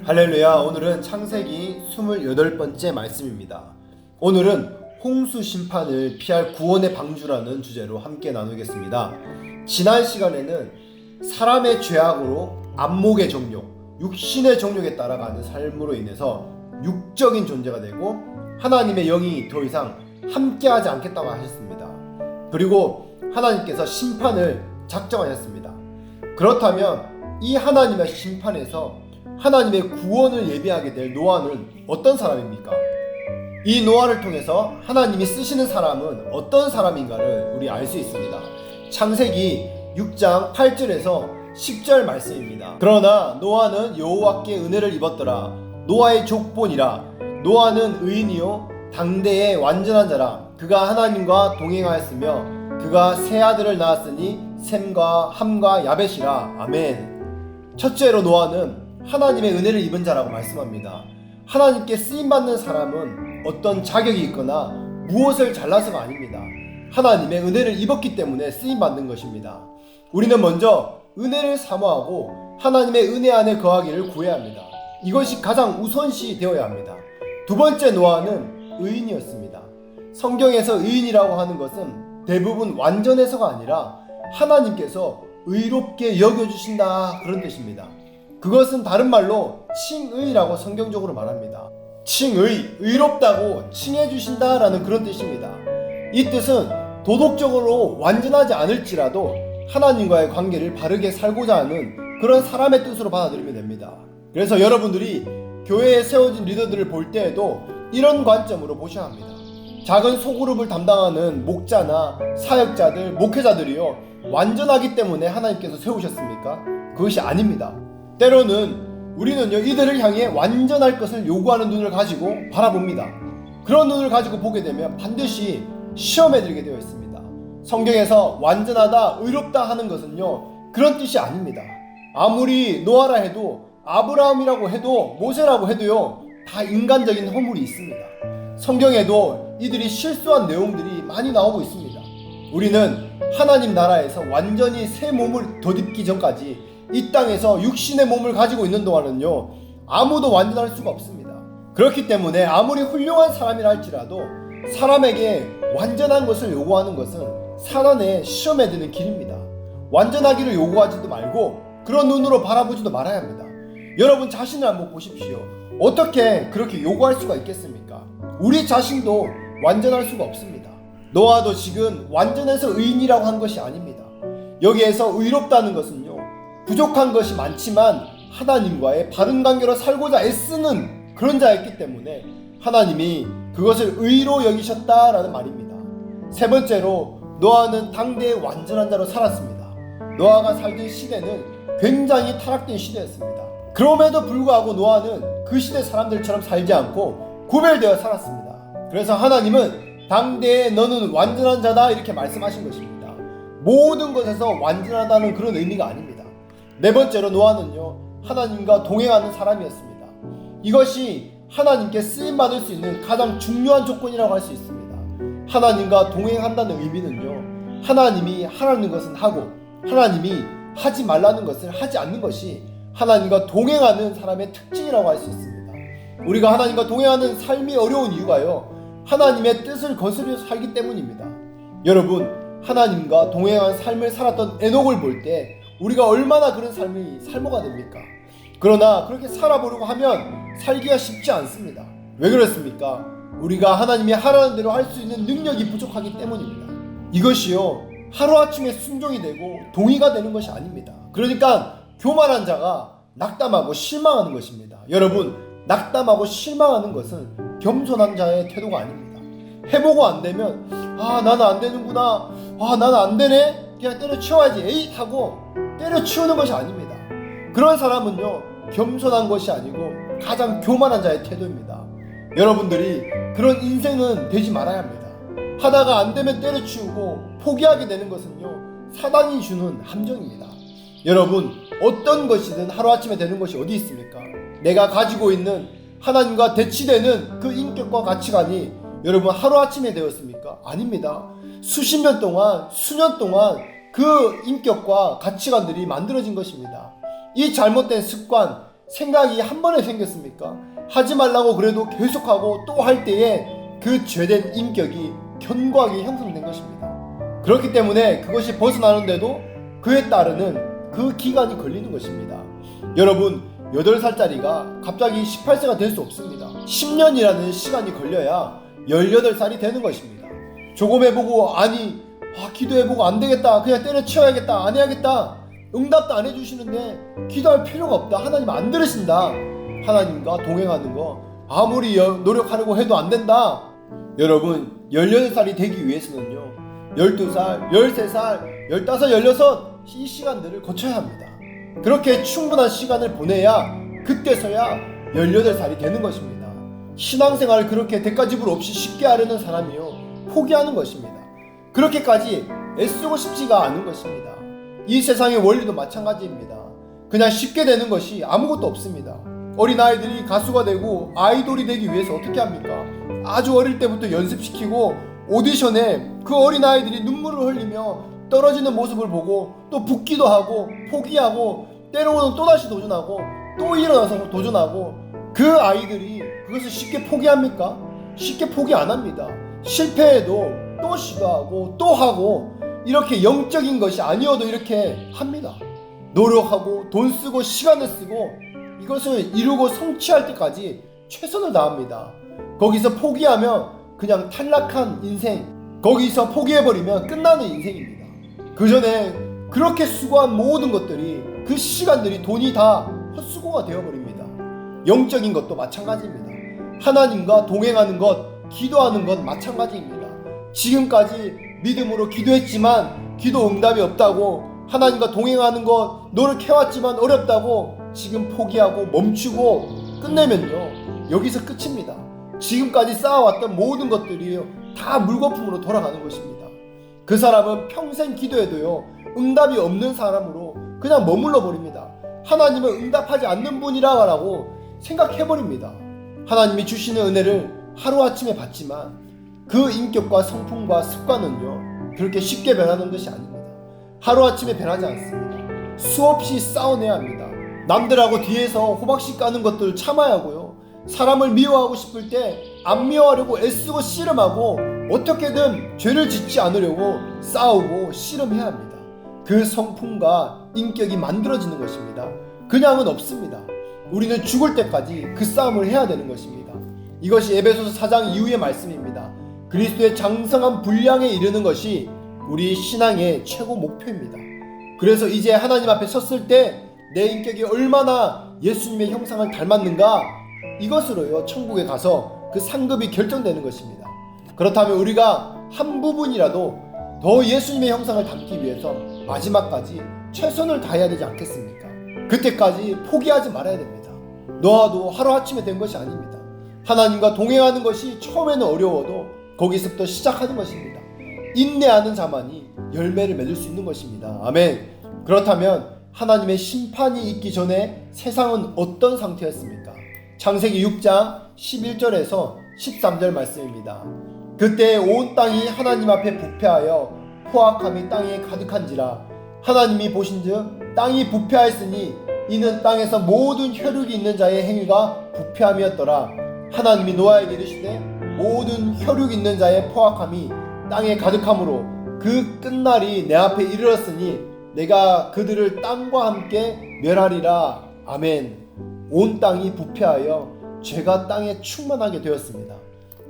할렐루야. 오늘은 창세기 28번째 말씀입니다. 오늘은 홍수 심판을 피할 구원의 방주라는 주제로 함께 나누겠습니다. 지난 시간에는 사람의 죄악으로 안목의 정욕, 육신의 정욕에 따라가는 삶으로 인해서 육적인 존재가 되고 하나님의 영이 더 이상 함께하지 않겠다고 하셨습니다. 그리고 하나님께서 심판을 작정하셨습니다. 그렇다면 이 하나님의 심판에서 하나님의 구원을 예비하게 될 노아는 어떤 사람입니까? 이 노아를 통해서 하나님이 쓰시는 사람은 어떤 사람인가를 우리 알 수 있습니다. 창세기 6장 8절에서 10절 말씀입니다. 그러나 노아는 여호와께 은혜를 입었더라. 노아의 족본이라. 노아는 의인이요 당대의 완전한 자라. 그가 하나님과 동행하였으며 그가 세 아들을 낳았으니 셈과 함과 야벳이라. 아멘. 첫째로 노아는 하나님의 은혜를 입은 자라고 말씀합니다. 하나님께 쓰임받는 사람은 어떤 자격이 있거나 무엇을 잘나서가 아닙니다. 하나님의 은혜를 입었기 때문에 쓰임받는 것입니다. 우리는 먼저 은혜를 사모하고 하나님의 은혜 안에 거하기를 구해야 합니다. 이것이 가장 우선시 되어야 합니다. 두 번째 노아는 의인이었습니다. 성경에서 의인이라고 하는 것은 대부분 완전해서가 아니라 하나님께서 의롭게 여겨주신다 그런 뜻입니다. 그것은 다른 말로 칭의라고 성경적으로 말합니다. 칭의, 의롭다고 칭해주신다라는 그런 뜻입니다. 이 뜻은 도덕적으로 완전하지 않을지라도 하나님과의 관계를 바르게 살고자 하는 그런 사람의 뜻으로 받아들이면 됩니다. 그래서 여러분들이 교회에 세워진 리더들을 볼 때에도 이런 관점으로 보셔야 합니다. 작은 소그룹을 담당하는 목자나 사역자들, 목회자들이요 완전하기 때문에 하나님께서 세우셨습니까? 그것이 아닙니다. 때로는 우리는요 이들을 향해 완전할 것을 요구하는 눈을 가지고 바라봅니다. 그런 눈을 가지고 보게 되면 반드시 시험에 들게 되어 있습니다. 성경에서 완전하다, 의롭다 하는 것은요 그런 뜻이 아닙니다. 아무리 노아라 해도 아브라함이라고 해도 모세라고 해도요 다 인간적인 허물이 있습니다. 성경에도 이들이 실수한 내용들이 많이 나오고 있습니다. 우리는 하나님 나라에서 완전히 새 몸을 덧입기 전까지 이 땅에서 육신의 몸을 가지고 있는 동안은요 아무도 완전할 수가 없습니다. 그렇기 때문에 아무리 훌륭한 사람이라 할지라도 사람에게 완전한 것을 요구하는 것은 사단의 시험에 드는 길입니다. 완전하기를 요구하지도 말고 그런 눈으로 바라보지도 말아야 합니다. 여러분 자신을 한번 보십시오. 어떻게 그렇게 요구할 수가 있겠습니까? 우리 자신도 완전할 수가 없습니다. 노아도 지금 완전해서 의인이라고 한 것이 아닙니다. 여기에서 의롭다는 것은요 부족한 것이 많지만 하나님과의 바른 관계로 살고자 애쓰는 그런 자였기 때문에 하나님이 그것을 의로 여기셨다라는 말입니다. 세 번째로 노아는 당대의 완전한 자로 살았습니다. 노아가 살던 시대는 굉장히 타락된 시대였습니다. 그럼에도 불구하고 노아는 그 시대 사람들처럼 살지 않고 구별되어 살았습니다. 그래서 하나님은 당대에 너는 완전한 자다 이렇게 말씀하신 것입니다. 모든 것에서 완전하다는 그런 의미가 아닙니다. 네 번째로 노아는요 하나님과 동행하는 사람이었습니다. 이것이 하나님께 쓰임받을 수 있는 가장 중요한 조건이라고 할 수 있습니다. 하나님과 동행한다는 의미는요 하나님이 하라는 것은 하고 하나님이 하지 말라는 것을 하지 않는 것이 하나님과 동행하는 사람의 특징이라고 할 수 있습니다. 우리가 하나님과 동행하는 삶이 어려운 이유가요 하나님의 뜻을 거스려 살기 때문입니다. 여러분 하나님과 동행한 삶을 살았던 에녹을 볼 때 우리가 얼마나 그런 삶이 살모가 됩니까? 그러나 그렇게 살아보려고 하면 살기가 쉽지 않습니다. 왜 그렇습니까? 우리가 하나님이 하라는 대로 할 수 있는 능력이 부족하기 때문입니다. 이것이요 하루아침에 순종이 되고 동의가 되는 것이 아닙니다. 그러니까 교만한 자가 낙담하고 실망하는 것입니다. 여러분 낙담하고 실망하는 것은 겸손한 자의 태도가 아닙니다. 해보고 안 되면 나는 안 되는구나, 나는 안 되네, 그냥 때려치워야지 에이 하고 때려치우는 것이 아닙니다. 그런 사람은요 겸손한 것이 아니고 가장 교만한 자의 태도입니다. 여러분들이 그런 인생은 되지 말아야 합니다. 하다가 안 되면 때려치우고 포기하게 되는 것은요 사단이 주는 함정입니다. 여러분 어떤 것이든 하루아침에 되는 것이 어디 있습니까? 내가 가지고 있는 하나님과 대치되는 그 인격과 가치관이 여러분 하루아침에 되었습니까? 아닙니다. 수십 년 동안 수년 동안 그 인격과 가치관들이 만들어진 것입니다. 이 잘못된 습관, 생각이 한 번에 생겼습니까? 하지 말라고 그래도 계속하고 또 할 때에 그 죄된 인격이 견고하게 형성된 것입니다. 그렇기 때문에 그것이 벗어나는데도 그에 따르는 그 기간이 걸리는 것입니다. 여러분, 8살짜리가 갑자기 18세가 될 수 없습니다. 10년이라는 시간이 걸려야 18살이 되는 것입니다. 조금 해보고 기도해보고 안 되겠다, 그냥 때려치워야겠다, 안 해야겠다, 응답도 안 해주시는데 기도할 필요가 없다, 하나님 안 들으신다, 하나님과 동행하는 거 아무리 노력하려고 해도 안 된다. 여러분, 18살이 되기 위해서는요 12살, 13살, 15, 16 이 시간들을 거쳐야 합니다. 그렇게 충분한 시간을 보내야 그때서야 18살이 되는 것입니다. 신앙생활을 그렇게 대가지불 없이 쉽게 하려는 사람이요 포기하는 것입니다. 그렇게까지 애쓰고 싶지가 않은 것입니다. 이 세상의 원리도 마찬가지입니다. 그냥 쉽게 되는 것이 아무것도 없습니다. 어린아이들이 가수가 되고 아이돌이 되기 위해서 어떻게 합니까? 아주 어릴 때부터 연습시키고 오디션에 그 어린아이들이 눈물을 흘리며 떨어지는 모습을 보고 또 붓기도 하고 포기하고 때로는 또다시 도전하고 또 일어나서 도전하고, 그 아이들이 그것을 쉽게 포기합니까? 쉽게 포기 안 합니다. 실패해도 또 시도하고 또 하고, 이렇게 영적인 것이 아니어도 이렇게 합니다. 노력하고 돈 쓰고 시간을 쓰고 이것을 이루고 성취할 때까지 최선을 다합니다. 거기서 포기하면 그냥 탈락한 인생, 거기서 포기해버리면 끝나는 인생입니다. 그 전에 그렇게 수고한 모든 것들이, 그 시간들이, 돈이 다 헛수고가 되어버립니다. 영적인 것도 마찬가지입니다. 하나님과 동행하는 것, 기도하는 것 마찬가지입니다. 지금까지 믿음으로 기도했지만 기도 응답이 없다고, 하나님과 동행하는 것 노력해왔지만 어렵다고 지금 포기하고 멈추고 끝내면요 여기서 끝입니다. 지금까지 쌓아왔던 모든 것들이 다 물거품으로 돌아가는 것입니다. 그 사람은 평생 기도해도요 응답이 없는 사람으로 그냥 머물러 버립니다. 하나님은 응답하지 않는 분이라고 생각해버립니다. 하나님이 주시는 은혜를 하루아침에 받지만 그 인격과 성품과 습관은요 그렇게 쉽게 변하는 것이 아닙니다. 하루아침에 변하지 않습니다. 수없이 싸워내야 합니다. 남들하고 뒤에서 호박씨 까는 것들 참아야 하고요, 사람을 미워하고 싶을 때 안 미워하려고 애쓰고 씨름하고 어떻게든 죄를 짓지 않으려고 싸우고 씨름해야 합니다. 그 성품과 인격이 만들어지는 것입니다. 그냥은 없습니다. 우리는 죽을 때까지 그 싸움을 해야 되는 것입니다. 이것이 에베소서 4장 이후의 말씀입니다. 그리스도의 장성한 분량에 이르는 것이 우리 신앙의 최고 목표입니다. 그래서 이제 하나님 앞에 섰을 때 내 인격이 얼마나 예수님의 형상을 닮았는가, 이것으로요 천국에 가서 그 상급이 결정되는 것입니다. 그렇다면 우리가 한 부분이라도 더 예수님의 형상을 담기 위해서 마지막까지 최선을 다해야 되지 않겠습니까? 그때까지 포기하지 말아야 됩니다. 노아도 하루아침에 된 것이 아닙니다. 하나님과 동행하는 것이 처음에는 어려워도 거기서부터 시작하는 것입니다. 인내하는 자만이 열매를 맺을 수 있는 것입니다. 아멘. 그렇다면 하나님의 심판이 있기 전에 세상은 어떤 상태였습니까? 창세기 6장 11절에서 13절 말씀입니다. 그때 온 땅이 하나님 앞에 부패하여 포악함이 땅에 가득한지라. 하나님이 보신즉 땅이 부패하였으니 이는 땅에서 모든 혈육이 있는 자의 행위가 부패함이었더라. 하나님이 노아에게 이르시되 모든 혈육 있는 자의 포악함이 땅에 가득함으로 그 끝날이 내 앞에 이르렀으니 내가 그들을 땅과 함께 멸하리라. 아멘. 온 땅이 부패하여 죄가 땅에 충만하게 되었습니다.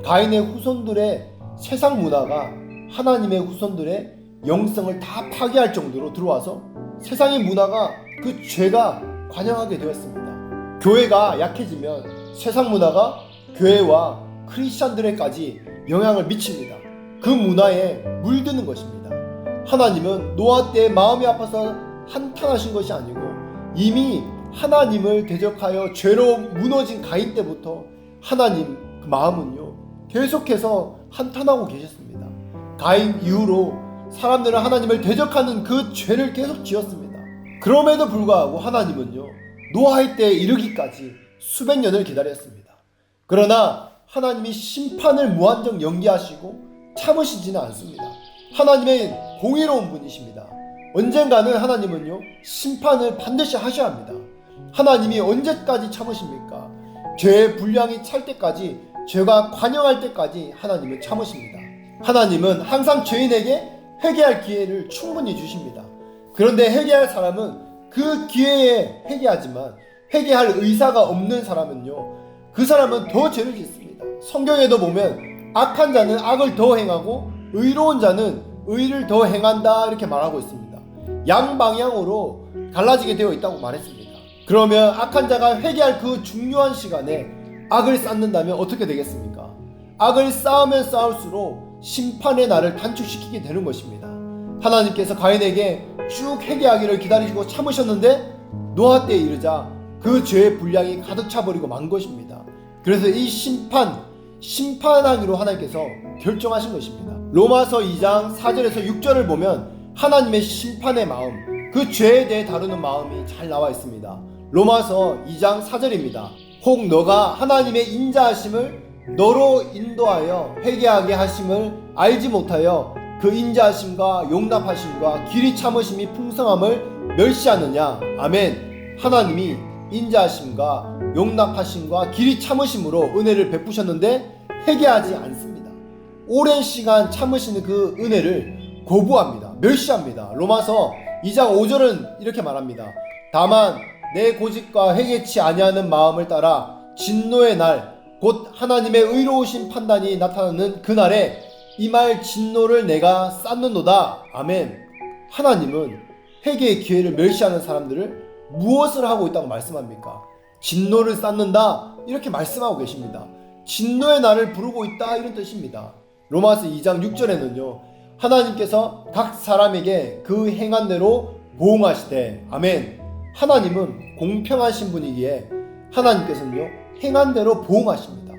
가인의 후손들의 세상 문화가 하나님의 후손들의 영성을 다 파괴할 정도로 들어와서 세상의 문화가, 그 죄가 관영하게 되었습니다. 교회가 약해지면 세상 문화가 교회와 크리스찬들에까지 영향을 미칩니다. 그 문화에 물드는 것입니다. 하나님은 노아 때 마음이 아파서 한탄하신 것이 아니고 이미 하나님을 대적하여 죄로 무너진 가인 때부터 하나님 그 마음은요 계속해서 한탄하고 계셨습니다. 가인 이후로 사람들은 하나님을 대적하는 그 죄를 계속 지었습니다. 그럼에도 불구하고 하나님은요 노아의 때에 이르기까지 수백 년을 기다렸습니다. 그러나 하나님이 심판을 무한정 연기하시고 참으시지는 않습니다. 하나님의 공의로운 분이십니다. 언젠가는 하나님은요 심판을 반드시 하셔야 합니다. 하나님이 언제까지 참으십니까? 죄의 분량이 찰 때까지, 죄가 관영할 때까지 하나님은 참으십니다. 하나님은 항상 죄인에게 회개할 기회를 충분히 주십니다. 그런데 회개할 사람은 그 기회에 회개하지만 회개할 의사가 없는 사람은요, 그 사람은 더 죄를 짓습니다. 성경에도 보면 악한 자는 악을 더 행하고 의로운 자는 의를 더 행한다 이렇게 말하고 있습니다. 양방향으로 갈라지게 되어 있다고 말했습니다. 그러면 악한 자가 회개할 그 중요한 시간에 악을 쌓는다면 어떻게 되겠습니까? 악을 쌓으면 쌓을수록 심판의 날을 단축시키게 되는 것입니다. 하나님께서 가인에게 쭉 회개하기를 기다리시고 참으셨는데 노아 때에 이르자 그 죄의 분량이 가득 차버리고 만 것입니다. 그래서 이 심판하기로 하나님께서 결정하신 것입니다. 로마서 2장 4절에서 6절을 보면 하나님의 심판의 마음, 그 죄에 대해 다루는 마음이 잘 나와 있습니다. 로마서 2장 4절입니다. 혹 너가 하나님의 인자하심을 너로 인도하여 회개하게 하심을 알지 못하여 그 인자하심과 용납하심과 길이 참으심이 풍성함을 멸시하느냐. 아멘. 하나님이 인자하심과 용납하심과 길이 참으심으로 은혜를 베푸셨는데 회개하지 않습니다. 오랜 시간 참으시는 그 은혜를 거부합니다. 멸시합니다. 로마서 2장 5절은 이렇게 말합니다. 다만 내 고집과 회개치 아니하는 마음을 따라 진노의 날 곧 하나님의 의로우신 판단이 나타나는 그날에 임할 진노를 내가 쌓는도다. 아멘. 하나님은 회개의 기회를 멸시하는 사람들을 무엇을 하고 있다고 말씀합니까? 진노를 쌓는다 이렇게 말씀하고 계십니다. 진노의 날을 부르고 있다 이런 뜻입니다. 로마서 2장 6절에는요 하나님께서 각 사람에게 그 행한 대로 보응하시되. 아멘. 하나님은 공평하신 분이기에 하나님께서는요 행한 대로 보응하십니다.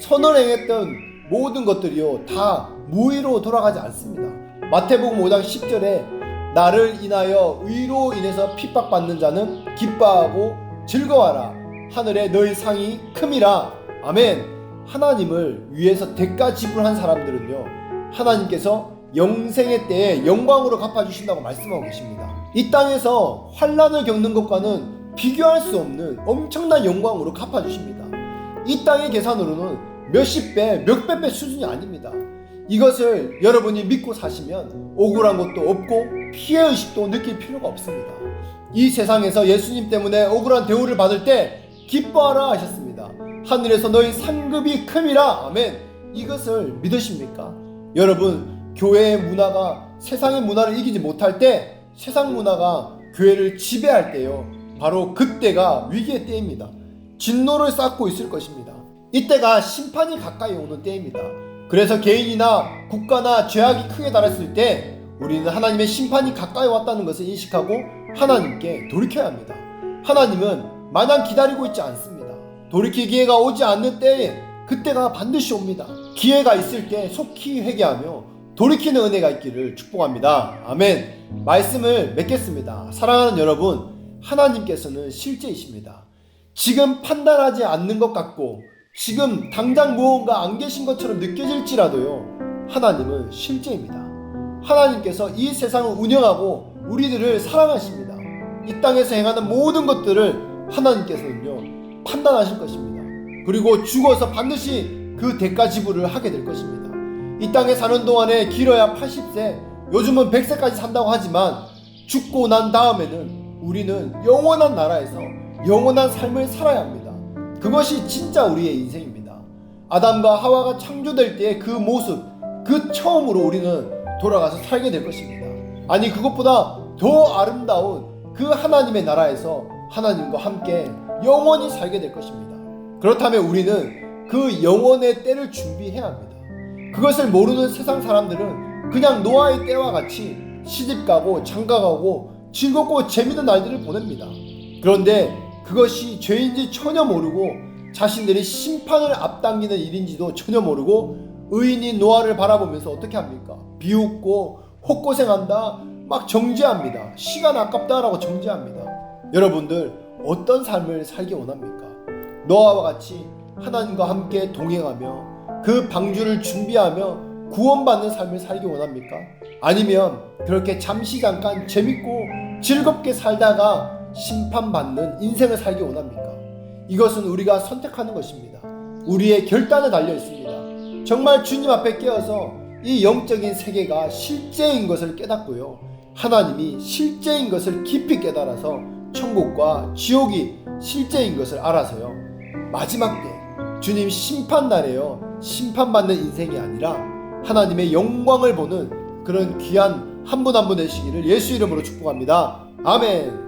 선을 행했던 모든 것들이요 다 무의로 돌아가지 않습니다. 마태복음 5장 10절에 나를 인하여 의로 인해서 핍박받는 자는 기뻐하고 즐거워하라. 하늘에 너희 상이 큼이라. 아멘. 하나님을 위해서 대가 지불한 사람들은요 하나님께서 영생의 때에 영광으로 갚아주신다고 말씀하고 계십니다. 이 땅에서 환난을 겪는 것과는 비교할 수 없는 엄청난 영광으로 갚아주십니다. 이 땅의 계산으로는 몇십 배, 몇백 배 수준이 아닙니다. 이것을 여러분이 믿고 사시면 억울한 것도 없고 피해의식도 느낄 필요가 없습니다. 이 세상에서 예수님 때문에 억울한 대우를 받을 때 기뻐하라 하셨습니다. 하늘에서 너희 상급이 큼이라. 아멘. 이것을 믿으십니까? 여러분, 교회의 문화가 세상의 문화를 이기지 못할 때, 세상 문화가 교회를 지배할 때요, 바로 그때가 위기의 때입니다. 진노를 쌓고 있을 것입니다. 이때가 심판이 가까이 오는 때입니다. 그래서 개인이나 국가나 죄악이 크게 달했을 때 우리는 하나님의 심판이 가까이 왔다는 것을 인식하고 하나님께 돌이켜야 합니다. 하나님은 마냥 기다리고 있지 않습니다. 돌이킬 기회가 오지 않는 때에 그때가 반드시 옵니다. 기회가 있을 때 속히 회개하며 돌이키는 은혜가 있기를 축복합니다. 아멘. 말씀을 맺겠습니다. 사랑하는 여러분, 하나님께서는 실제이십니다. 지금 판단하지 않는 것 같고 지금 당장 무언가 안 계신 것처럼 느껴질지라도요 하나님은 실제입니다. 하나님께서 이 세상을 운영하고 우리들을 사랑하십니다. 이 땅에서 행하는 모든 것들을 하나님께서는요 판단하실 것입니다. 그리고 죽어서 반드시 그 대가 지불을 하게 될 것입니다. 이 땅에 사는 동안에 길어야 80세, 요즘은 100세까지 산다고 하지만 죽고 난 다음에는 우리는 영원한 나라에서 영원한 삶을 살아야 합니다. 그것이 진짜 우리의 인생입니다. 아담과 하와가 창조될 때의 그 모습, 그 처음으로 우리는 돌아가서 살게 될 것입니다. 아니, 그것보다 더 아름다운 그 하나님의 나라에서 하나님과 함께 영원히 살게 될 것입니다. 그렇다면 우리는 그 영원의 때를 준비해야 합니다. 그것을 모르는 세상 사람들은 그냥 노아의 때와 같이 시집가고 장가가고 즐겁고 재밌는 날들을 보냅니다. 그런데 그것이 죄인지 전혀 모르고 자신들이 심판을 앞당기는 일인지도 전혀 모르고 의인인 노아를 바라보면서 어떻게 합니까? 비웃고 헛고생한다, 막 정죄합니다. 시간 아깝다라고 정죄합니다. 여러분들 어떤 삶을 살기 원합니까? 노아와 같이 하나님과 함께 동행하며 그 방주를 준비하며 구원받는 삶을 살기 원합니까? 아니면 그렇게 잠시 잠깐 재밌고 즐겁게 살다가 심판받는 인생을 살기 원합니까? 이것은 우리가 선택하는 것입니다. 우리의 결단에 달려 있습니다. 정말 주님 앞에 깨어서 이 영적인 세계가 실제인 것을 깨닫고요, 하나님이 실제인 것을 깊이 깨달아서 천국과 지옥이 실제인 것을 알아서요, 마지막 때 주님 심판날에요, 심판받는 인생이 아니라 하나님의 영광을 보는 그런 귀한 한 분 한 분 되시기를 예수 이름으로 축복합니다. 아멘.